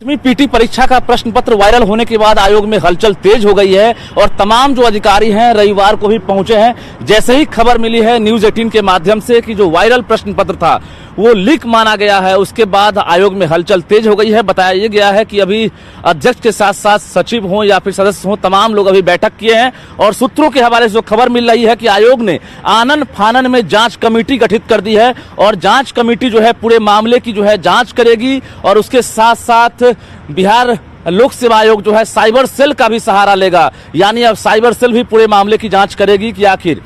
8वीं पीटी परीक्षा का प्रश्न पत्र वायरल होने के बाद आयोग में हलचल तेज हो गई है और तमाम जो अधिकारी हैं रविवार को भी पहुंचे हैं। जैसे ही खबर मिली है न्यूज 18 के माध्यम से कि जो वायरल प्रश्न पत्र था वो लीक माना गया है, उसके बाद आयोग में हलचल तेज हो गई है। बताया ये गया है कि अभी अध्यक्ष के साथ साथ सचिव हों या फिर सदस्य हों, तमाम लोग अभी बैठक किए हैं और सूत्रों के हवाले से जो खबर मिल रही है कि आयोग ने आनन फानन में जांच कमेटी गठित कर दी है और जांच कमेटी जो है पूरे मामले की जो है जांच करेगी और उसके साथ साथ बिहार लोक सेवा आयोग जो है साइबर सेल का भी सहारा लेगा। यानी अब साइबर सेल भी पूरे मामले की जांच करेगी कि आखिर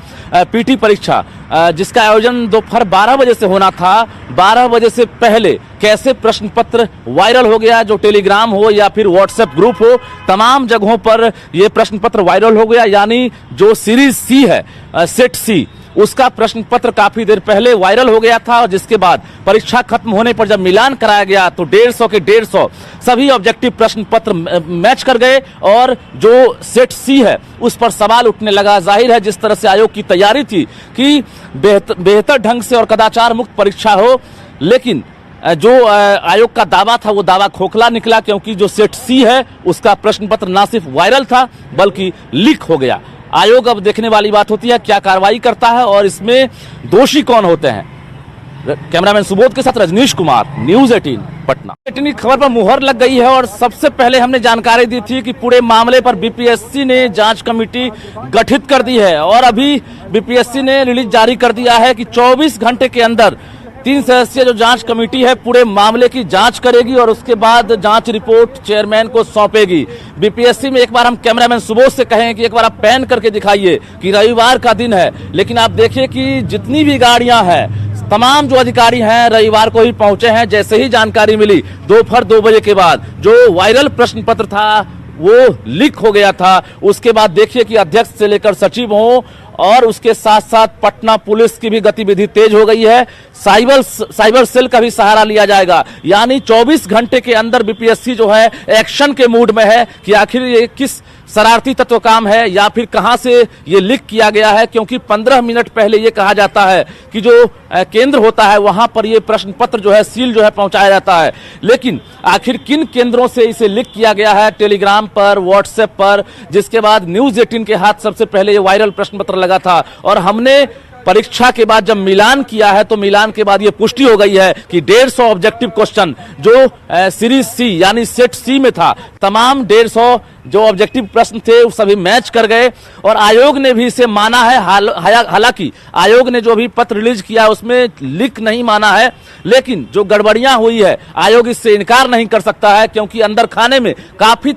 पीटी परीक्षा जिसका आयोजन दोपहर 12 बजे से होना था, 12 बजे से पहले कैसे प्रश्न पत्र वायरल हो गया। जो टेलीग्राम हो या फिर व्हाट्सएप ग्रुप हो, तमाम जगहों पर यह प्रश्न पत्र वायरल हो गया। यानी जो सीरीज सी है, सेट सी, उसका प्रश्न पत्र काफी देर पहले वायरल हो गया था और जिसके बाद परीक्षा खत्म होने पर जब मिलान कराया गया तो 150 के 150 सभी ऑब्जेक्टिव प्रश्न पत्र मैच कर गए और जो सेट सी है उस पर सवाल उठने लगा। जाहिर है जिस तरह से आयोग की तैयारी थी कि बेहतर ढंग से और कदाचार मुक्त परीक्षा हो, लेकिन जो आयोग का दावा था वो दावा खोखला निकला, क्योंकि जो सेट सी है उसका प्रश्न पत्र ना सिर्फ वायरल था बल्कि लीक हो गया। आयोग अब देखने वाली बात होती है क्या कार्रवाई करता है और इसमें दोषी कौन होते हैं। कैमरामैन सुबोध के साथ रजनीश कुमार, न्यूज 18 पटना। 18 खबर पर मुहर लग गई है और सबसे पहले हमने जानकारी दी थी कि पूरे मामले पर बीपीएससी ने जांच कमेटी गठित कर दी है और अभी बीपीएससी ने रिलीज जारी कर दिया है कि 24 घंटे के अंदर 3 सदस्यीय जो जांच कमेटी है पूरे मामले की जांच करेगी और उसके बाद जांच रिपोर्ट चेयरमैन को सौंपेगी। बीपीएससी में एक बार हम कैमरामैन सुबोध से कहें कि एक बार आप पैन करके दिखाइए कि रविवार का दिन है, लेकिन आप देखिए कि जितनी भी गाड़ियां हैं, तमाम जो अधिकारी हैं रविवार को ही पहुंचे हैं। जैसे ही जानकारी मिली दोपहर 2 बजे के बाद जो वायरल प्रश्न पत्र था वो लीक हो गया था, उसके बाद देखिए कि अध्यक्ष से लेकर सचिव हों और उसके साथ साथ पटना पुलिस की भी गतिविधि तेज हो गई है। साइबर सेल का भी सहारा लिया जाएगा। यानी 24 घंटे के अंदर बीपीएससी जो है एक्शन के मूड में है कि आखिर ये किस शरारती तत्व काम है या फिर कहां से ये लीक किया गया है, क्योंकि 15 मिनट पहले ये कहा जाता है कि जो केंद्र होता है वहां पर ये प्रश्न पत्र जो है सील जो है पहुंचाया जाता है। लेकिन आखिर किन केंद्रों से इसे लीक किया गया है, टेलीग्राम पर, व्हाट्सएप पर, जिसके बाद न्यूज 18 के हाथ सबसे पहले ये वायरल प्रश्न पत्र लगा था और हमने परीक्षा के बाद जब मिलान किया है तो मिलान के बाद ये पुष्टि हो गई है कि 150 ऑब्जेक्टिव क्वेश्चन जो सीरीज सी यानी सेट सी में था, तमाम 150 जो ऑब्जेक्टिव प्रश्न थे वो सभी मैच कर गए और आयोग ने भी इसे माना है। हालांकि आयोग ने जो भी पत्र रिलीज किया उसमें लीक नहीं माना है, लेकिन जो गड़बड़ियां हुई है आयोग इससे इनकार नहीं कर सकता है, क्योंकि अंदर खाने में काफी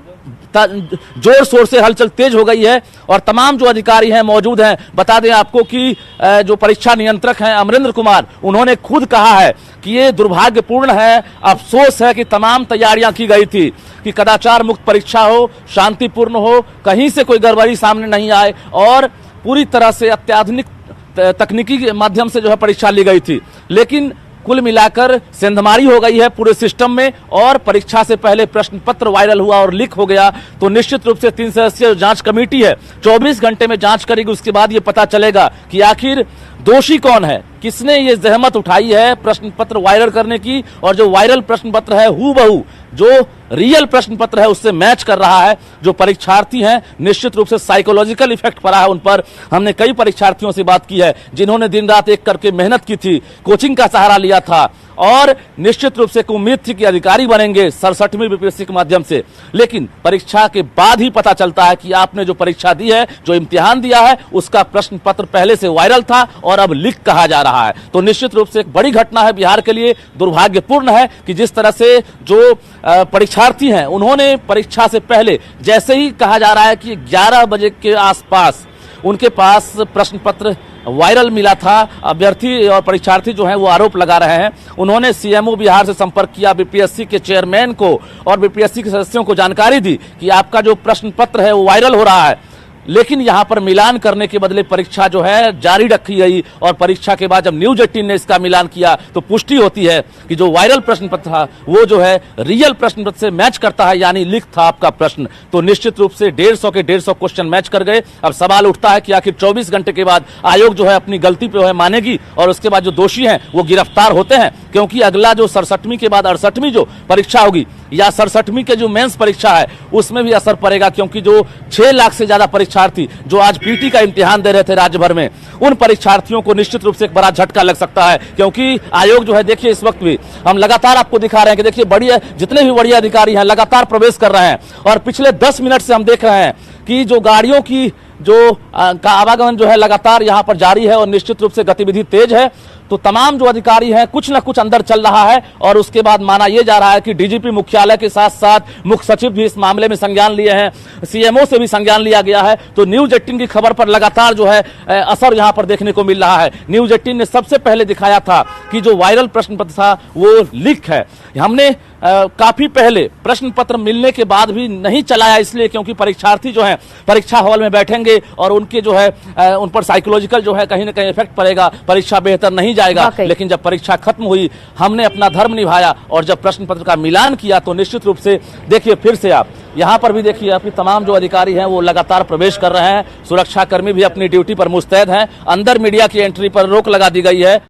जोर शोर से हलचल तेज हो गई है और तमाम जो अधिकारी हैं मौजूद हैं। बता दें आपको कि जो परीक्षा नियंत्रक हैं अमरेंद्र कुमार, उन्होंने खुद कहा है कि ये दुर्भाग्यपूर्ण है, अफसोस है कि तमाम तैयारियां की गई थी कि कदाचार मुक्त परीक्षा हो, शांतिपूर्ण हो, कहीं से कोई गड़बड़ी सामने नहीं आए और पूरी तरह से अत्याधुनिक तकनीकी के माध्यम से जो है परीक्षा ली गई थी। लेकिन कुल मिलाकर सेंधमारी हो गई है पूरे सिस्टम में और परीक्षा से पहले प्रश्न पत्र वायरल हुआ और लीक हो गया तो निश्चित रूप से 3 सदस्यीय जांच कमेटी है 24 घंटे में जांच करेगी। उसके बाद ये पता चलेगा कि आखिर दोषी कौन है, किसने ये जहमत उठाई है प्रश्न पत्र वायरल करने की और जो वायरल प्रश्न पत्र है हूबहू जो रियल प्रश्न पत्र है उससे मैच कर रहा है। जो परीक्षार्थी हैं निश्चित रूप से साइकोलॉजिकल इफेक्ट पड़ा है उन पर। हमने कई परीक्षार्थियों से बात की है जिन्होंने दिन रात एक करके मेहनत की थी, कोचिंग का सहारा लिया था और निश्चित रूप से उम्मीद थी कि अधिकारी बनेंगे 67वीं बीपीएससी के माध्यम से। लेकिन परीक्षा के बाद ही पता चलता है कि आपने जो परीक्षा दी है, जो इम्तिहान दिया है, उसका प्रश्न पत्र पहले से वायरल था और अब लीक कहा जा रहा है। तो निश्चित रूप से एक बड़ी घटना है बिहार के लिए। दुर्भाग्यपूर्ण है कि जिस तरह से जो परीक्षार्थी हैं उन्होंने परीक्षा से पहले जैसे ही कहा जा रहा है कि 11 बजे के आसपास उनके पास प्रश्न पत्र वायरल मिला था, अभ्यर्थी और परीक्षार्थी जो हैं वो आरोप लगा रहे हैं। उन्होंने सीएमओ बिहार से संपर्क किया, बीपीएससी के चेयरमैन को और बीपीएससी के सदस्यों को जानकारी दी कि आपका जो प्रश्न पत्र है वो वायरल हो रहा है। लेकिन यहां पर मिलान करने के बदले परीक्षा जो है जारी रखी गई और परीक्षा के बाद जब न्यूज 18 ने इसका मिलान किया तो पुष्टि होती है कि जो वायरल प्रश्न पत्र था वो जो है रियल प्रश्न पत्र से मैच करता है, यानी लीक था आपका प्रश्न। तो निश्चित रूप से 150 के 150 क्वेश्चन मैच कर गए। अब सवाल उठता है कि आखिर 24 घंटे के बाद आयोग जो है अपनी गलती पे मानेगी और उसके बाद जो दोषी हैं वो गिरफ्तार होते हैं, क्योंकि अगला जो 67वीं के बाद 68वीं जो परीक्षा होगी या 67वीं के जो मेंस परीक्षा है उसमें भी असर पड़ेगा, क्योंकि जो 6 लाख से ज्यादा परीक्षार्थी जो आज पीटी का इम्तिहान दे रहे थे राज्य भर में, उन परीक्षार्थियों को निश्चित रूप से एक बड़ा झटका लग सकता है। क्योंकि आयोग जो है, देखिए इस वक्त भी हम लगातार आपको दिखा रहे हैं कि देखिए बढ़िया, जितने भी बढ़िया अधिकारी हैं लगातार प्रवेश कर रहे हैं और पिछले 10 मिनट से हम देख रहे हैं कि जो गाड़ियों की का आवागमन जो है लगातार यहां पर जारी है और निश्चित रूप से गतिविधि तेज है। तो तमाम जो अधिकारी हैं कुछ ना कुछ अंदर चल रहा है और उसके बाद माना यह जा रहा है कि डीजीपी मुख्यालय के साथ साथ मुख्य सचिव भी इस मामले में संज्ञान लिए हैं, सीएमओ से भी संज्ञान लिया गया है। तो न्यूज 18 की खबर पर लगातार जो है असर यहां पर देखने को मिल रहा है। न्यूज 18 ने सबसे पहले दिखाया था कि जो वायरल प्रश्न पत्र था वो लीक है। हमने काफी पहले प्रश्न पत्र मिलने के बाद भी नहीं चलाया, इसलिए क्योंकि परीक्षार्थी जो हैं परीक्षा हॉल में बैठेंगे और उनके जो है उन पर साइकोलॉजिकल जो है कहीं ना कहीं इफेक्ट पड़ेगा, परीक्षा बेहतर नहीं जाएगा। लेकिन जब परीक्षा खत्म हुई, हमने अपना धर्म निभाया और जब प्रश्न पत्र का मिलान किया तो निश्चित रूप से देखिए, फिर से आप यहाँ पर भी देखिए आपकी तमाम जो अधिकारी हैं वो लगातार प्रवेश कर रहे हैं। सुरक्षा कर्मी भी अपनी ड्यूटी पर मुस्तैद हैं। अंदर मीडिया की एंट्री पर रोक लगा दी गई है।